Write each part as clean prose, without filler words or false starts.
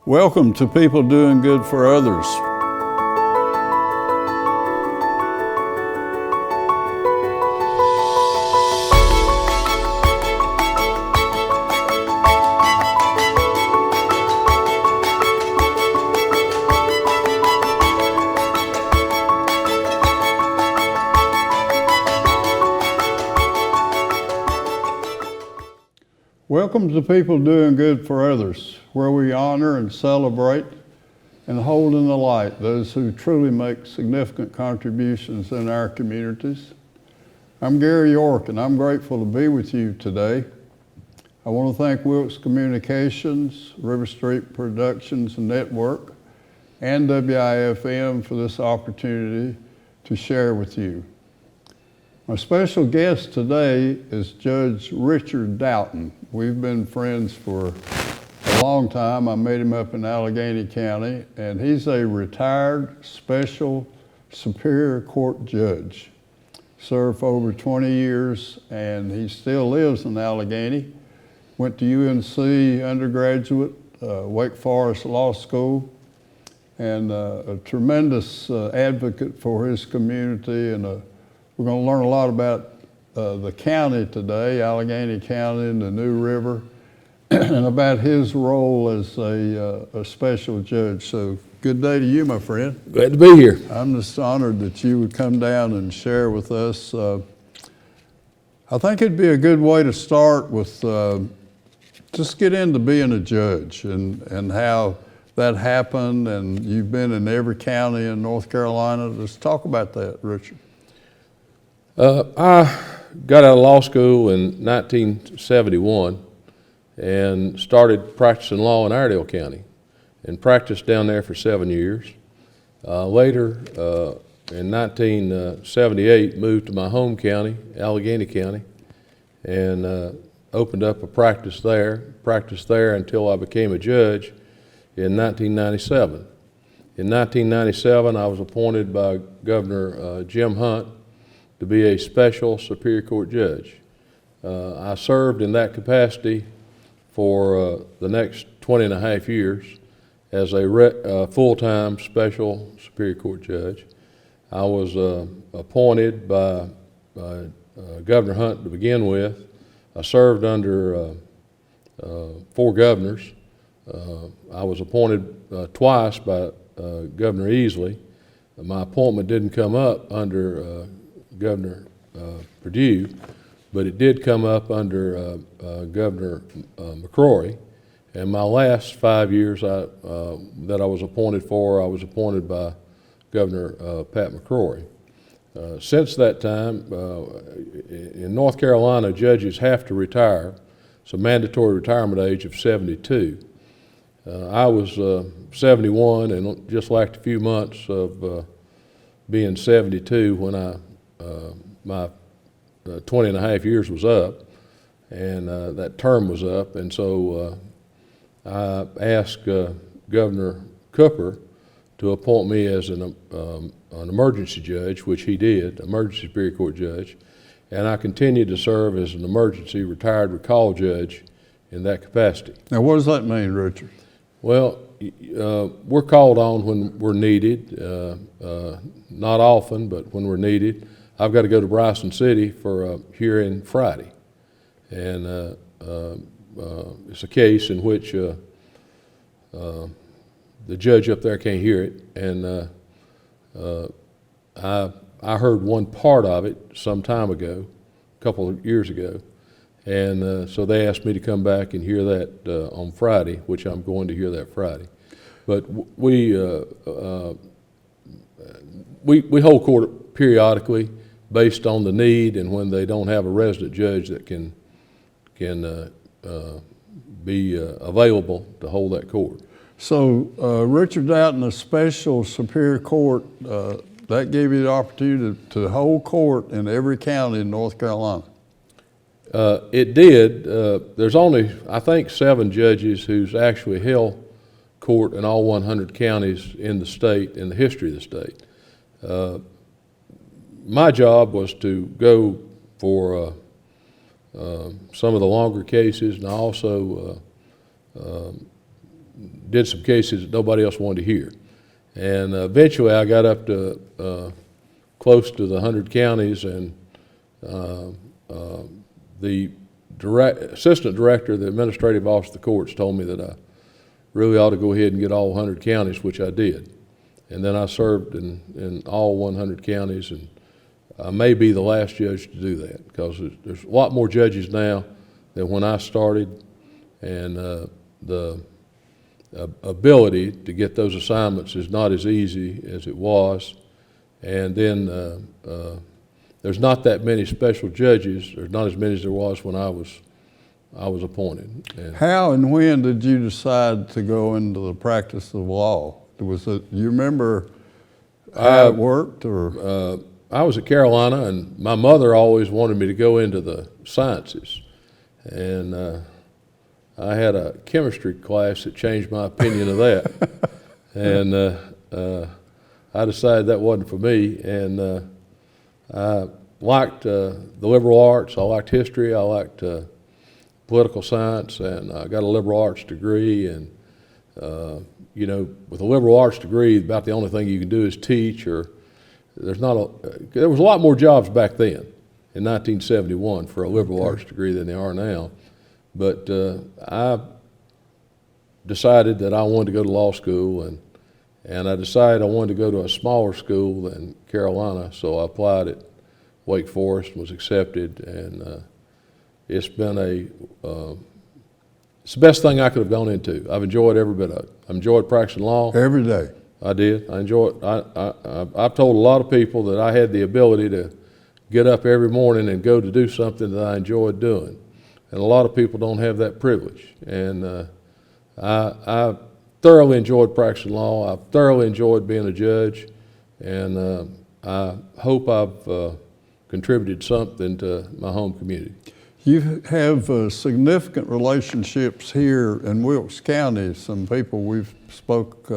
Welcome to People Doing Good for Others. Welcome to People Doing Good for Others, where we honor and celebrate and hold in the light those who truly make significant contributions in our communities. I'm Gary York, and I'm grateful to be with you today. I want to thank Wilkes Communications, RiverStreet Productions and Network, and WIFM for this opportunity to share with you. My special guest today is Judge Richard Doughton. We've been friends for a long time. I met him up in Allegheny County, and he's a retired special Superior Court judge. Served for over 20 years, and he still lives in Allegheny. Went to UNC undergraduate, Wake Forest Law School, and a tremendous advocate for his community, and we're going to learn a lot about the county today, Allegheny County and the New River, and about his role as a special judge. So good day to you, my friend. Glad to be here. I'm just honored that you would come down and share with us. I think it'd be a good way to start with just get into being a judge and how that happened, and you've been in every county in North Carolina. Let's talk about that, Richard. I got out of law school in 1971 and started practicing law in Iredell County and practiced down there for 7 years. Later, in 1978, moved to my home county, Allegheny County, and opened up a practiced there until I became a judge in 1997. In 1997, I was appointed by Governor Jim Hunt to be a special Superior Court judge. I served in that capacity for the next 20 and a half years as a full-time special Superior Court judge. I was appointed by Governor Hunt to begin with. I served under 4 governors. I was appointed twice by Governor Easley. My appointment didn't come up under Governor Perdue, but it did come up under Governor McCrory. And my last 5 years that I was appointed for, I was appointed by Governor Pat McCrory. Since that time, in North Carolina, judges have to retire. It's a mandatory retirement age of 72. I was 71 and just lacked a few months of being 72 when my 20 and a half years was up, and that term was up, and so I asked Governor Cooper to appoint me as an emergency judge, which he did, emergency Superior Court judge, and I continued to serve as an emergency retired recall judge in that capacity. Now, what does that mean, Richard? Well, we're called on when we're needed, not often, but when we're needed. I've got to go to Bryson City for a hearing Friday, and it's a case in which the judge up there can't hear it, and I heard one part of it some time ago, a couple of years ago, and so they asked me to come back and hear that on Friday, which I'm going to hear that Friday. But we hold court periodically based on the need and when they don't have a resident judge that can be available to hold that court. So Richard Doughton, a special Superior Court, that gave you the opportunity to hold court in every county in North Carolina? It did. There's only, I think, 7 judges who's actually held court in all 100 counties in the state, in the history of the state. My job was to go for some of the longer cases, and I also did some cases that nobody else wanted to hear. And eventually I got up to close to the 100 counties, and the assistant director of the administrative office of the courts told me that I really ought to go ahead and get all 100 counties, which I did. And then I served in all 100 counties, and I may be the last judge to do that, because there's a lot more judges now than when I started, and the ability to get those assignments is not as easy as it was. And then there's not that many special judges. There's not as many as there was when I was appointed. And how and when did you decide to go into the practice of law? Was it, you remember how it worked, or? I was at Carolina, and my mother always wanted me to go into the sciences. And I had a chemistry class that changed my opinion of that. And I decided that wasn't for me. And I liked the liberal arts. I liked history. I liked political science, and I got a liberal arts degree. And you know, with a liberal arts degree, about the only thing you can do is teach, or there was a lot more jobs back then in 1971 for a liberal arts degree than there are now. But I decided that I wanted to go to law school, and I decided I wanted to go to a smaller school than Carolina, so I applied at Wake Forest, was accepted, and it's been it's the best thing I could have gone into. I've enjoyed every bit of it. I've enjoyed practicing law. Every day. I did. I enjoyed it. I've told a lot of people that I had the ability to get up every morning and go to do something that I enjoyed doing. And a lot of people don't have that privilege. And I thoroughly enjoyed practicing law. I thoroughly enjoyed being a judge. And I hope I've contributed something to my home community. You have significant relationships here in Wilkes County. Some people we've spoke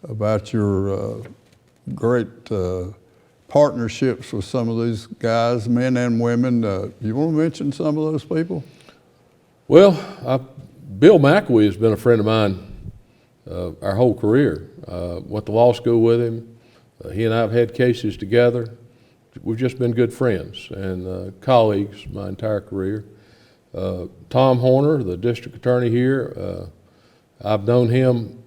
about your great partnerships with some of these guys, men and women. You want to mention some of those people? Well, Bill McElwee has been a friend of mine our whole career. Went to law school with him. He and I have had cases together. We've just been good friends and colleagues my entire career. Tom Horner, the district attorney here, I've known him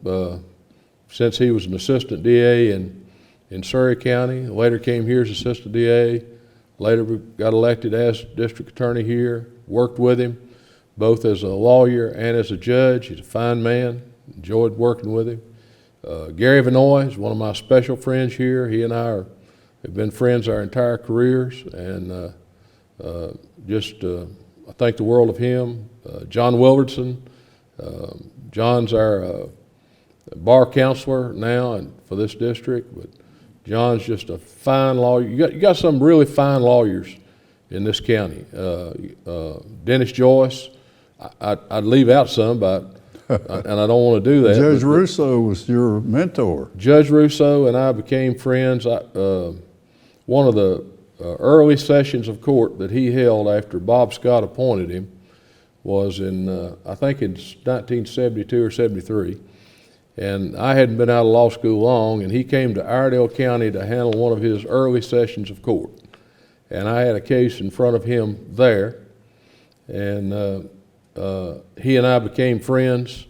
since he was an assistant DA in Surrey County. Later came here as assistant DA. Later got elected as district attorney here. Worked with him both as a lawyer and as a judge. He's a fine man. Enjoyed working with him. Gary Vanoy is one of my special friends here. He and I have been friends our entire careers, and I think the world of him. John Wilbertson. John's our bar counselor now and for this district, but John's just a fine lawyer. You got some really fine lawyers in this county. Dennis Joyce. I'd leave out some, but and I don't want to do that. Judge Russo was your mentor. Judge Russo and I became friends. One of the early sessions of court that he held after Bob Scott appointed him was in, I think in 1972 or 73. And I hadn't been out of law school long, and he came to Iredell County to handle one of his early sessions of court. And I had a case in front of him there, and he and I became friends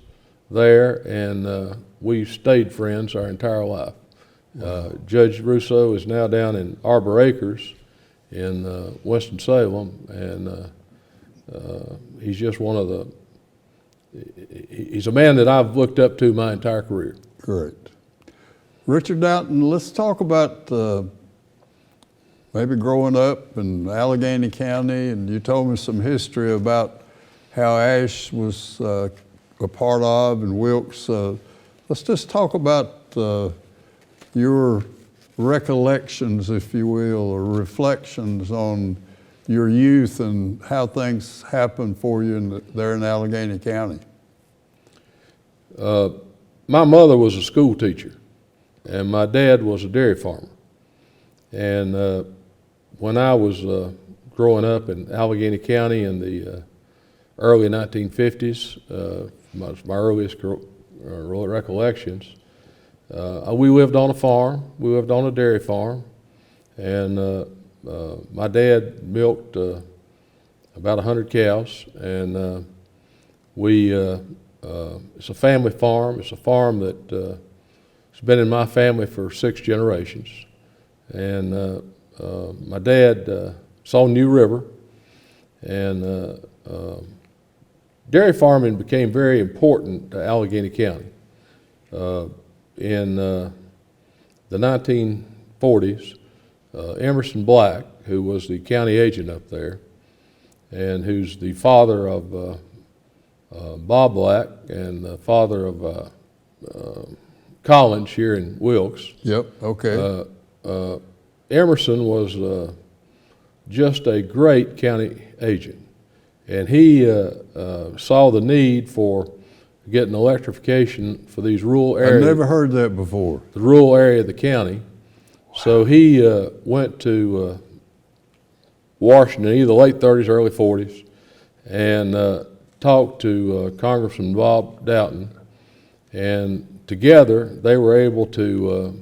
there, and we stayed friends our entire life. Judge Russo is now down in Arbor Acres in Winston-Salem, and he's just one of the, he's a man that I've looked up to my entire career. Great. Richard Doughton, let's talk about maybe growing up in Allegheny County, and you told me some history about how Ash was a part of, and Wilkes. Let's just talk about your recollections, if you will, or reflections on your youth and how things happened for you there in Allegheny County. My mother was a school teacher, and my dad was a dairy farmer. And when I was growing up in Allegheny County in the early 1950s, my earliest recollections. We lived on a farm. We lived on a dairy farm, and my dad milked about 100 cows, and it's a family farm. It's a farm that has been in my family for 6 generations. And my dad saw New River, and dairy farming became very important to Allegheny County. In the 1940s, Emerson Black, who was the county agent up there, and who's the father of Bob Black and the father of Collins here in Wilkes. Yep, okay. Emerson was just a great county agent, and he saw the need for getting electrification for these rural areas. I've never heard that before. The rural area of the county. So he went to Washington, either late 30s, early 40s, and talked to Congressman Bob Doughton, and together they were able to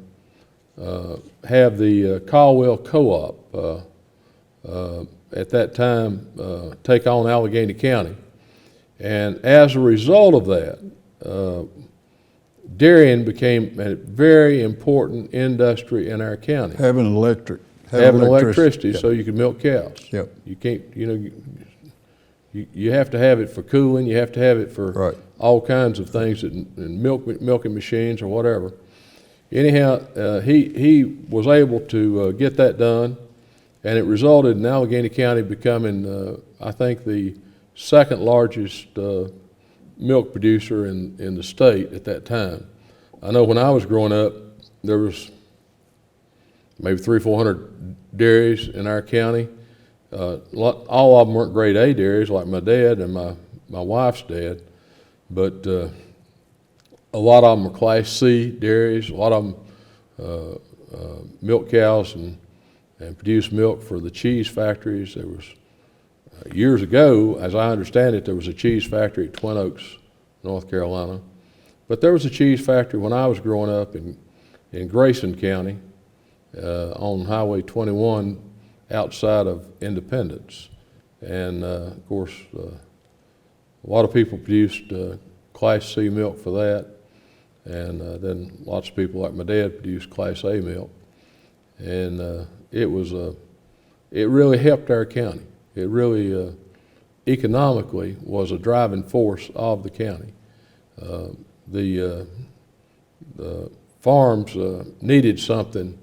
have the Caldwell Co-op at that time take on Allegheny County. And as a result of that, dairying became a very important industry in our county. Having Electricity, Yep. so you can milk cows. Yep. You can't, you have to have it for cooling, you have to have it for Right. all kinds of things, and milking machines or whatever. Anyhow, he was able to get that done, and it resulted in Allegheny County becoming, I think, the second largest milk producer in the state at that time. I know when I was growing up, there was maybe 300 or 400 dairies in our county. All of them weren't grade A dairies like my dad and my wife's dad, but a lot of them were class C dairies. A lot of them milk cows and produced milk for the cheese factories. There was years ago, as I understand it, there was a cheese factory at Twin Oaks, North Carolina. But there was a cheese factory when I was growing up in Grayson County on Highway 21 outside of Independence. And of course, a lot of people produced Class C milk for that. And then lots of people like my dad produced Class A milk. And it really helped our county. It really economically was a driving force of the county. The farms needed something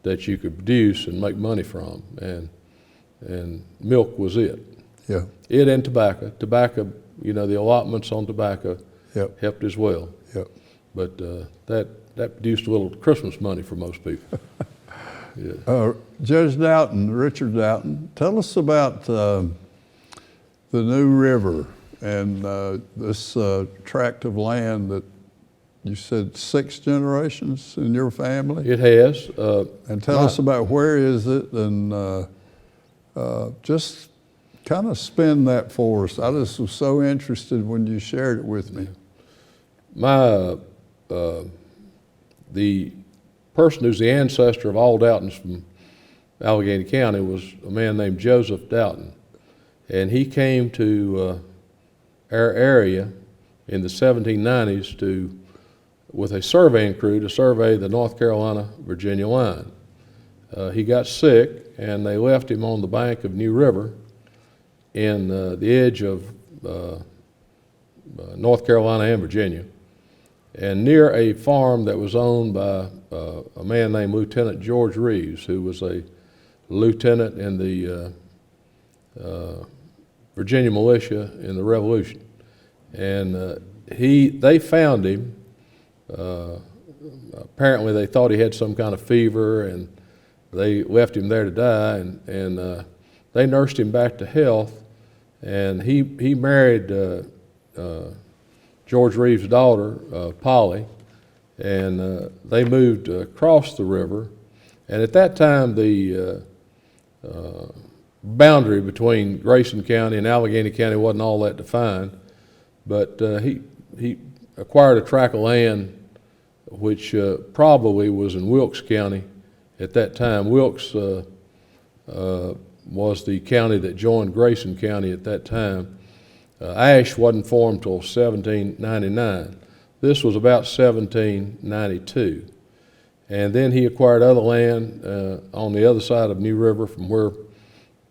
that you could produce and make money from, and milk was it. Yeah. It and tobacco. Tobacco, the allotments on tobacco Yep. helped as well. Yep. But that produced a little Christmas money for most people. Yeah. Judge Doughton, Richard Doughton, tell us about the New River and this tract of land that you said 6 generations in your family. It has. And tell us about where is it, and just kind of spin that for us. I just was so interested when you shared it with me. The person who's the ancestor of all Doughtons from Allegheny County was a man named Joseph Doughton. And he came to our area in the 1790s with a surveying crew to survey the North Carolina-Virginia line. He got sick, and they left him on the bank of New River in the edge of North Carolina and Virginia, and near a farm that was owned by a man named Lieutenant George Reeves, who was a lieutenant in the Virginia militia in the Revolution. And they found him. Apparently they thought he had some kind of fever, and they left him there to die, and they nursed him back to health, and he married George Reeves' daughter, Polly, and they moved across the river. And at that time, the boundary between Grayson County and Allegheny County wasn't all that defined, but he acquired a tract of land which probably was in Wilkes County at that time. Wilkes was the county that joined Grayson County at that time. Ashe wasn't formed until 1799. This was about 1792. And then he acquired other land on the other side of New River from where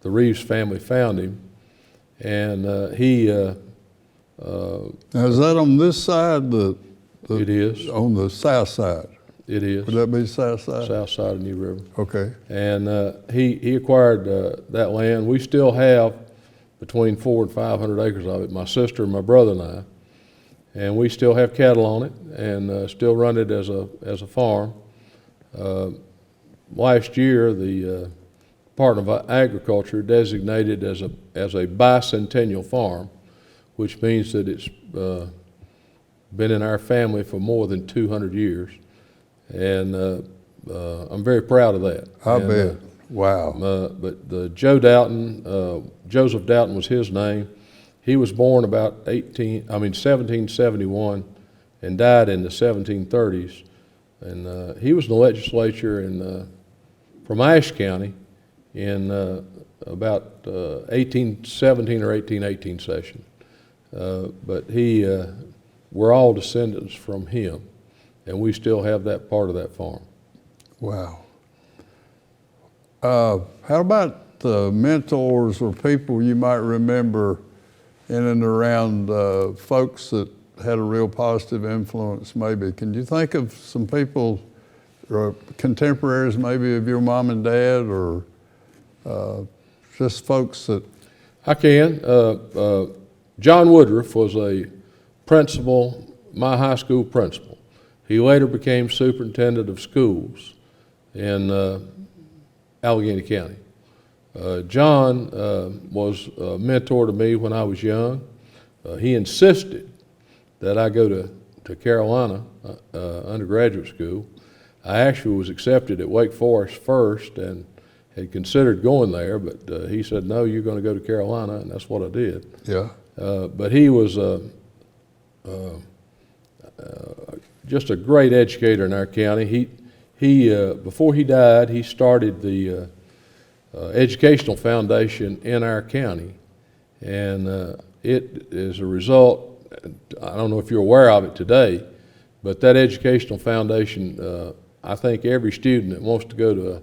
the Reeves family found him. And Now, is that on this side? It is. On the south side? It is. Would that be south side? South side of New River. Okay. And he acquired that land. We still have between 400 and 500 acres of it, my sister and my brother and I. And we still have cattle on it and still run it as a farm. Last year, the Department of Agriculture designated as a bicentennial farm, which means that it's been in our family for more than 200 years. And I'm very proud of that. I bet. Wow. But Joe Doughton, Joseph Doughton was his name. He was born about 1771 and died in the 1730s. And he was in the legislature from Ashe County in about 1817 or 1818 session. But we're all descendants from him, and we still have that part of that farm. Wow. How about the mentors or people you might remember in and around folks that had a real positive influence maybe? Can you think of some people, or contemporaries maybe of your mom and dad, or just folks that... I can. John Woodruff was a principal, my high school principal. He later became superintendent of schools in Allegheny County. John was a mentor to me when I was young. He insisted that I go to Carolina undergraduate school. I actually was accepted at Wake Forest first and had considered going there, but he said, no, you're going to go to Carolina, and that's what I did. Yeah. But he was just a great educator in our county. He before he died, he started the educational foundation in our county, and it is a result. I don't know if you're aware of it today, but that educational foundation, I think every student that wants to go to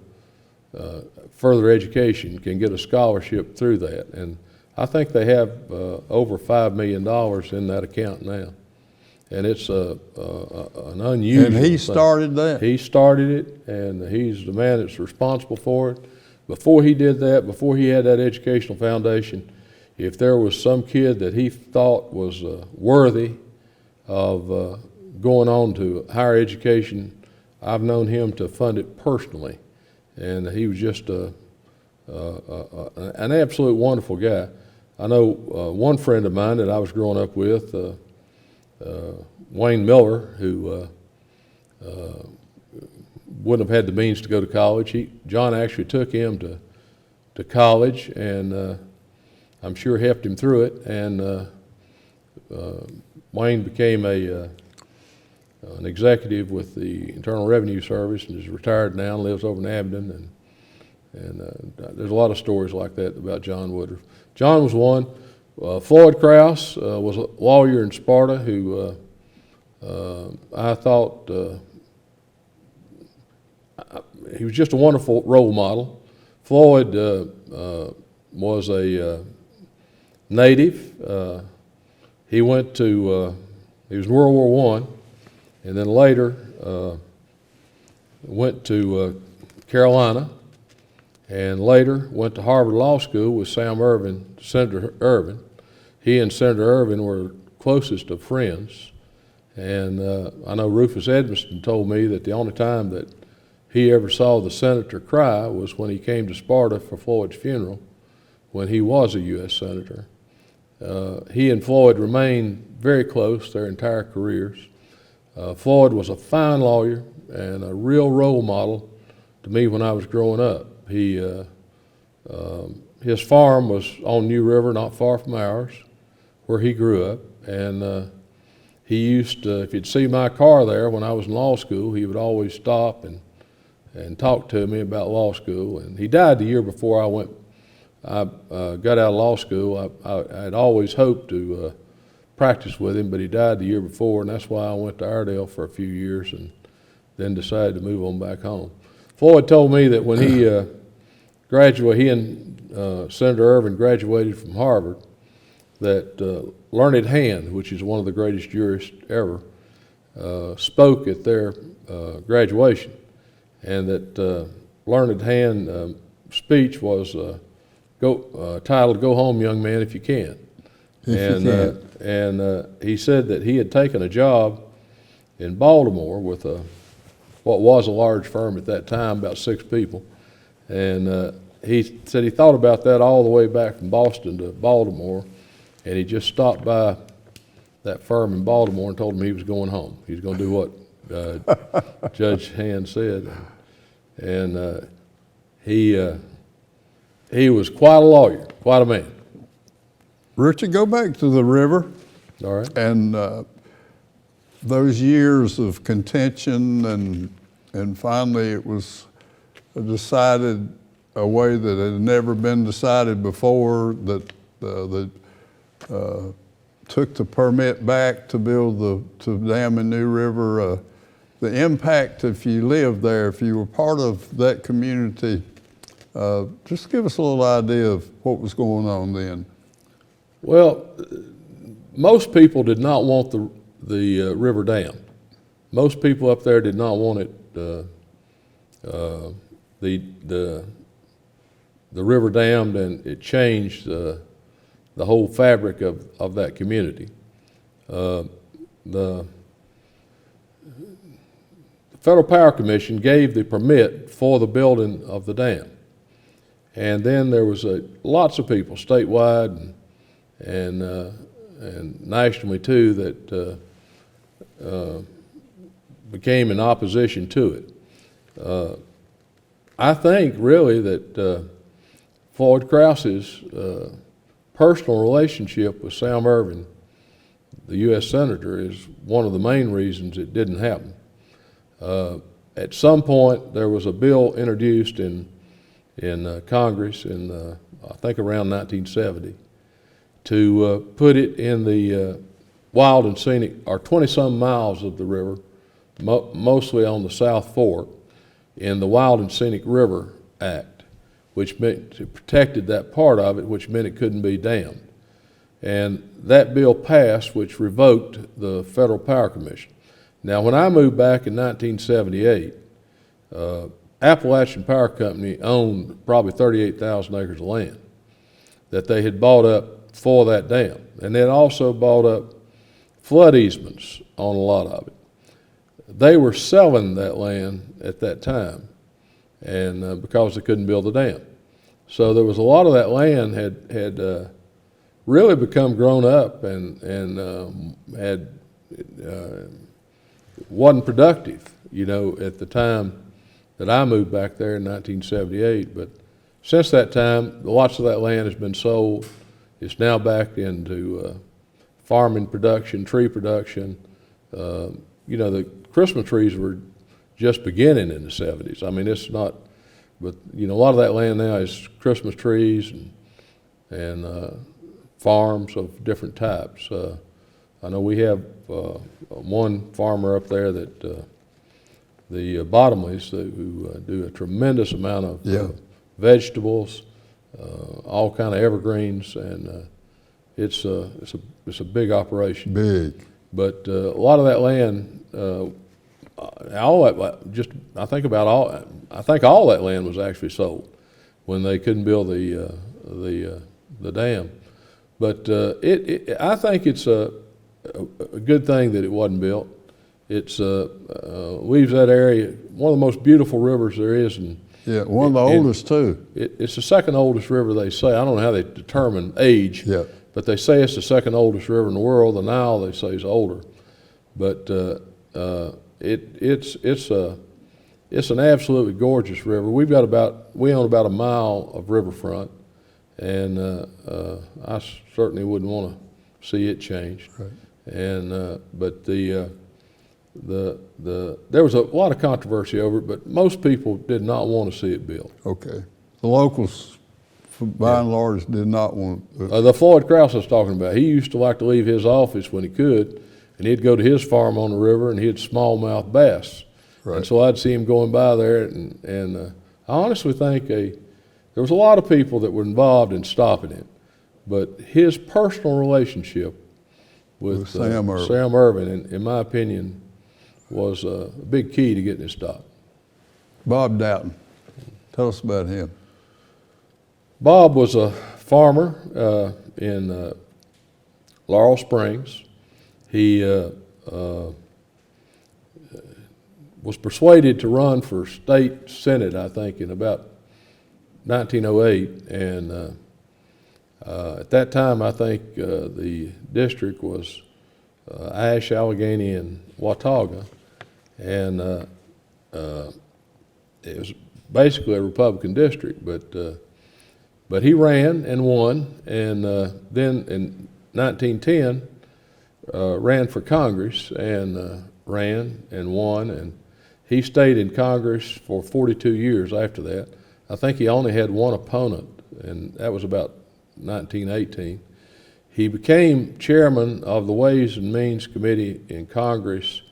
further education can get a scholarship through that, and I think they have over $5 million in that account now. And it's an unusual And he started that? He started it, and he's the man that's responsible for it. Before he did that, before he had that educational foundation, if there was some kid that he thought was worthy of going on to higher education, I've known him to fund it personally. And he was just an absolute wonderful guy. I know one friend of mine that I was growing up with, Wayne Miller, who wouldn't have had the means to go to college. John actually took him to college, and I'm sure helped him through it. And Wayne became an executive with the Internal Revenue Service and is retired now and lives over in Abingdon. And there's a lot of stories like that about John Woodruff. John was one. Floyd Krause was a lawyer in Sparta who I thought he was just a wonderful role model. Floyd was a native. He went to, he was in World War I, and then later went to Carolina, and later went to Harvard Law School with Sam Ervin, Senator Ervin. He and Senator Ervin were closest of friends. And I know Rufus Edmiston told me that the only time that he ever saw the senator cry was when he came to Sparta for Floyd's funeral, when he was a U.S. Senator. He and Floyd remained very close their entire careers. Floyd was a fine lawyer and a real role model to me when I was growing up. His farm was on New River, not far from ours, where he grew up, and he used to, if he'd see my car there when I was in law school, he would always stop and talk to me about law school. And he died the year before I got out of law school. I had always hoped to practice with him, but he died the year before, and that's why I went to Iredell for a few years and then decided to move on back home. Floyd told me that when he graduated, he and Senator Irvin graduated from Harvard, that Learned Hand, which is one of the greatest jurists ever, spoke at their graduation, and that Learned Hand speech was titled "Go Home, Young Man, If You Can." And he said that he had taken a job in Baltimore with what was a large firm at that time, about 6 people, and he said he thought about that all the way back from Boston to Baltimore, and he just stopped by that firm in Baltimore and told him he was going home. He was going to do what Judge Hand said, and he was quite a lawyer, quite a man. Richard, go back to the river. All right. And those years of contention, and finally it was decided a way that had never been decided before, that took the permit back to build to dam in New River. The impact, if you lived there, if you were part of that community, just give us a little idea of what was going on then. Well, most people did not want the river dam. Most people up there did not want it, the river dammed, and it changed the whole fabric of that community. The Federal Power Commission gave the permit for the building of the dam, and then there was lots of people statewide and nationally too that became in opposition to it. I think really that Floyd Krause's personal relationship with Sam Ervin, the U.S. Senator, is one of the main reasons it didn't happen. At some point there was a bill introduced in Congress in I think around 1970 to put it in the wild and scenic, or 20-some miles of the river, mostly on the South Fork, in the Wild and Scenic River Act, which meant it protected that part of it, which meant it couldn't be dammed. And that bill passed, which revoked the Federal Power Commission. Now, when I moved back in 1978, Appalachian Power Company owned probably 38,000 acres of land that they had bought up for that dam. And they had also bought up flood easements on a lot of it. They were selling that land at that time, and because they couldn't build the dam. So there was a lot of that land had really become grown up and wasn't productive, you know, at the time that I moved back there in 1978. But since that time, lots of that land has been sold. It's now back into farming production, tree production. You know, the Christmas trees were just beginning in the 70s. I mean, it's not, but you know, a lot of that land now is Christmas trees and farms of different types. I know we have one farmer up there that the Bottomleys who do a tremendous amount of vegetables, all kind of evergreens, and it's a big operation. Big. But a lot of that land, I think all that land was actually sold when they couldn't build the dam. But I think it's a good thing that it wasn't built. It's leaves that area one of the most beautiful rivers there is. Yeah, one of the oldest too. It's the second oldest river, they say. I don't know how they determine age, but they say it's the second oldest river in the world. The Nile, they say, is older. But it's an absolutely gorgeous river. We own about a mile of riverfront, and I certainly wouldn't want to see it changed. Right. and but there was a lot of controversy over it, but most people did not want to see it built. Okay. The locals, by and large, did not want it. The Floyd Krause I was talking about, he used to like to leave his office when he could, and he'd go to his farm on the river, and he'd smallmouth bass. Right. And so I'd see him going by there, and I honestly think there was a lot of people that were involved in stopping it, but his personal relationship with Sam Irvin. Sam Irvin, in my opinion, was a big key to getting it stopped. Bob Doughton, tell us about him. Bob was a farmer in Laurel Springs. He was persuaded to run for state senate, I think, in about 1908, and at that time, I think the district was Ashe, Allegheny, and Watauga, and it was basically a Republican district, but he ran and won, and then in 1910 ran for Congress and ran and won, and he stayed in Congress for 42 years after that. I think he only had one opponent, and that was about 1918. He became chairman of the Ways and Means Committee in Congress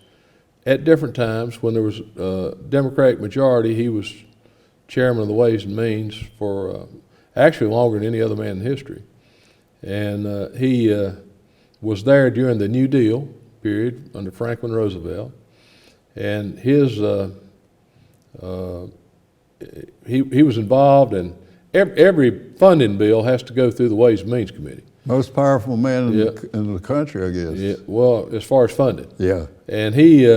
at different times. When there was a Democratic majority, he was chairman of the Ways and Means for actually longer than any other man in history. And he was there during the New Deal period under Franklin Roosevelt. And his he was involved in every funding bill has to go through the Ways and Means Committee. Most powerful man in the country, I guess. Yeah, well, as far as funding. Yeah. And he,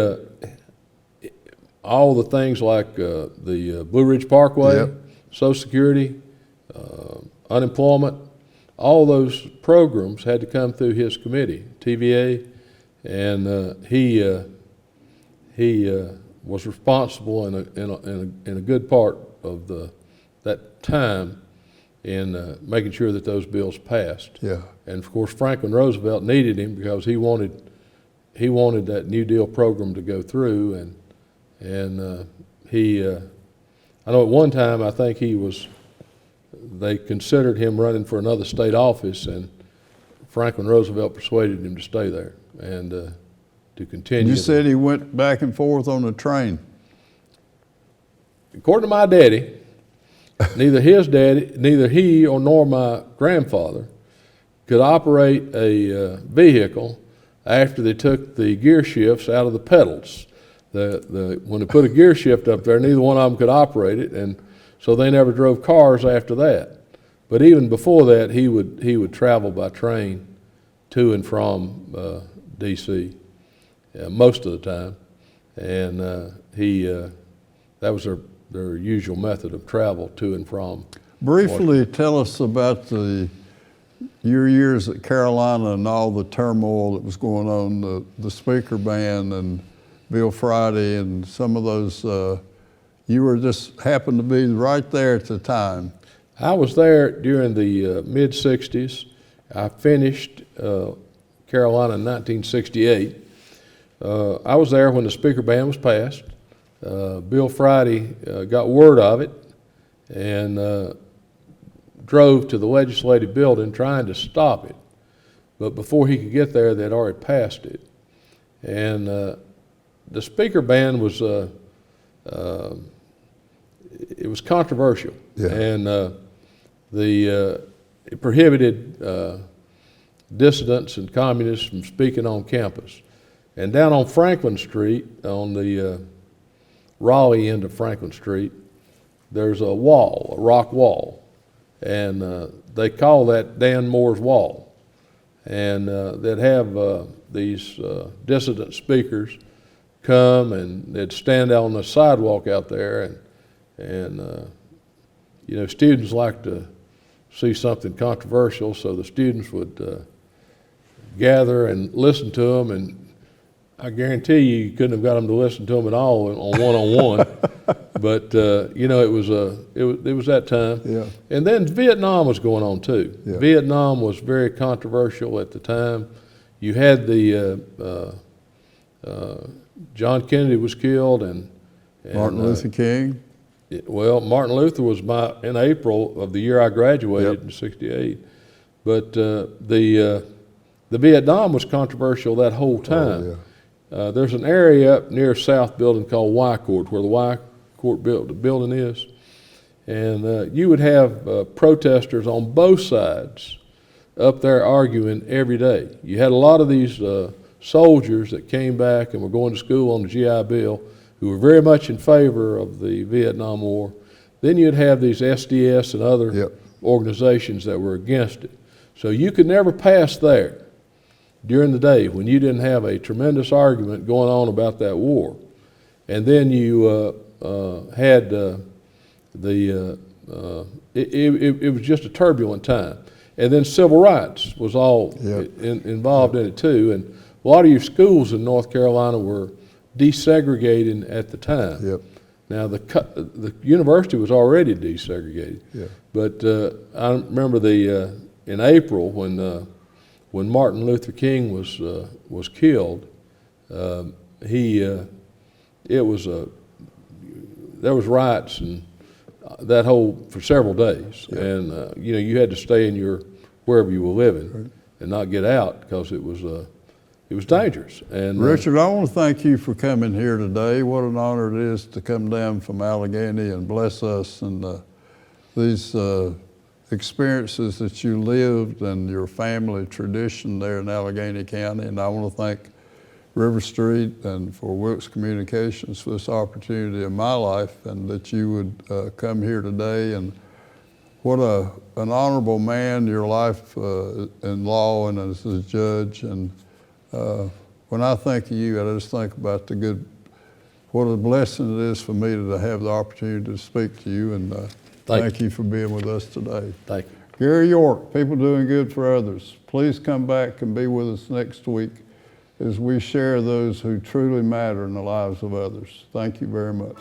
all the things like the Blue Ridge Parkway, Yep. Social Security, unemployment, all those programs had to come through his committee, TVA, and he was responsible in a good part of that time in making sure that those bills passed. Yeah. And of course, Franklin Roosevelt needed him because he wanted that New Deal program to go through, and he. I know at one time I think they considered him running for another state office, and Franklin Roosevelt persuaded him to stay there and to continue. You said he went back and forth on the train. According to my daddy, neither he nor my grandfather could operate a vehicle after they took the gear shifts out of the pedals. When they put a gear shift up there, neither one of them could operate it, and so they never drove cars after that. But even before that, he would travel by train to and from D.C. Most of the time, and that was their usual method of travel to and from. Briefly tell us about your years at Carolina and all the turmoil that was going on, the speaker ban and Bill Friday and some of those. You were just happened to be right there at the time. I was there during the mid-'60s. I finished Carolina in 1968. I was there when the speaker ban was passed. Bill Friday got word of it and drove to the legislative building trying to stop it. But before he could get there, they'd already passed it. And the speaker ban was it was controversial, yeah. And it prohibited dissidents and communists from speaking on campus. And down on Franklin Street, on the Raleigh end of Franklin Street, there's a wall, a rock wall, and they call that Dan Moore's Wall. And they'd have these dissident speakers come, and they'd stand out on the sidewalk out there, and you know, students like to see something controversial, so the students would gather and listen to them, and I guarantee you couldn't have got them to listen to them at all on one-on-one. But you know, it was that time. Yeah. And then Vietnam was going on too. Yeah. Vietnam was very controversial at the time. you had the John Kennedy was killed, and Martin Luther King. Well, Martin Luther was in April of the year I graduated Yep. in '68, but the Vietnam was controversial that whole time. Oh, yeah. There's an area up near South Building called Y Court, where the Y Court building is, and you would have protesters on both sides up there arguing every day. You had a lot of these soldiers that came back and were going to school on the GI Bill, who were very much in favor of the Vietnam War. Then you'd have these SDS and other Yep. organizations that were against it. So you could never pass there during the day when you didn't have a tremendous argument going on about that war. And then you had it was just a turbulent time. And then civil rights was all Yep. involved in it too. And a lot of your schools in North Carolina were desegregating at the time. Yep. Now the university was already desegregated. Yeah. But I remember in April when Martin Luther King was killed, there was riots and for several days, Yeah. and you had to stay in wherever you were living and not get out because it was dangerous. And Richard, I want to thank you for coming here today. What an honor it is to come down from Allegheny and bless us and these experiences that you lived and your family tradition there in Allegheny County. And I want to thank RiverStreet and for Wilkes Communications for this opportunity in my life, and that you would come here today. And what an honorable man, your life in law and as a judge. And when I think of you, I just think about what a blessing it is for me to have the opportunity to speak to you, and thank you for being with us today. thank you. Gary York, People Doing Good for Others. Please come back and be with us next week as we share those who truly matter in the lives of others. Thank you very much.